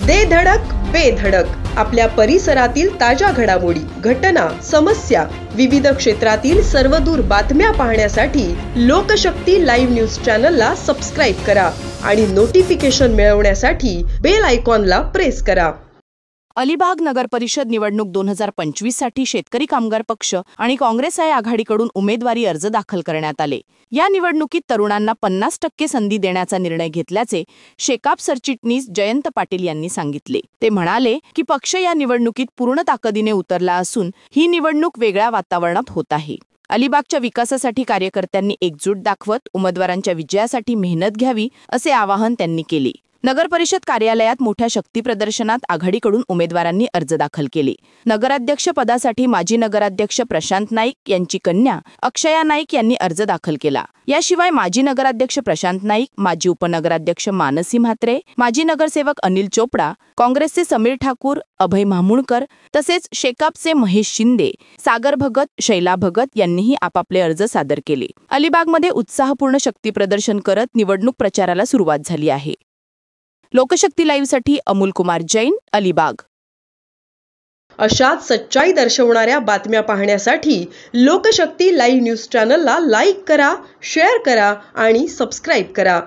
दे धडक बेधडक आपल्या परिसरातील ताज्या घडामोडी, घटना, समस्या, विविध क्षेत्रातील सर्वदूर बातम्या पाहण्यासाठी लोकशक्ती लाईव्ह न्यूज चॅनलला सबस्क्राईब करा आणि नोटिफिकेशन मिळवण्यासाठी बेल आयकॉनला प्रेस करा। अलिबाग नगर परिषद निवडणूक 2025 साठी शेतकरी कामगार पक्ष आणि काँग्रेस आघाडीकडून उमेदवारी अर्ज दाखल करण्यात आले। या निवडणुकीत तरुणांना 50% संधी देण्याचा निर्णय घेतल्याचे शेकाप सरचिटणीस जयंत पाटील यांनी सांगितले। ते म्हणाले की पक्ष या निवडणुकीत पूर्ण ताकदीने उतरला असून ही निवडणूक वेगळ्या वातावरणात होत आहे। अलिबागच्या विकासासाठी कार्यकर्त्यांनी एकजूट दाखवत उमेदवारांच्या विजयासाठी मेहनत घ्यावी असे आवाहन त्यांनी केले। नगर परिषद कार्यालयात मोठ्या शक्ती प्रदर्शनात आघाडीकडून उमेदवारांनी अर्ज दाखल केले। नगराध्यक्ष पदासाठी माजी नगराध्यक्ष प्रशांत नाईक यांची कन्या अक्षया नाईक यांनी अर्ज दाखल केला। याशिवाय माजी नगराध्यक्ष प्रशांत नाईक, माजी उपनगराध्यक्ष मानसी म्हात्रे, माजी नगरसेवक अनिल चोपडा, काँग्रेसचे समीर ठाकूर, अभय मामुणकर तसेच शेकापचे महेश शिंदे, सागर भगत, शैला भगत यांनीही आपापले अर्ज सादर केले। अलिबागमध्ये उत्साहपूर्ण शक्ती प्रदर्शन करत निवडणूक प्रचाराला सुरुवात झाली आहे। लोकशक्ती लाईव्हसाठी अमोल कुमार जैन, अलिबाग। अशाच सच्चाई दर्शवणाऱ्या बातम्या पाहण्यासाठी लोकशक्ती लाईव्ह न्यूज चॅनलला लाईक करा, शेअर करा आणि सबस्क्राईब करा।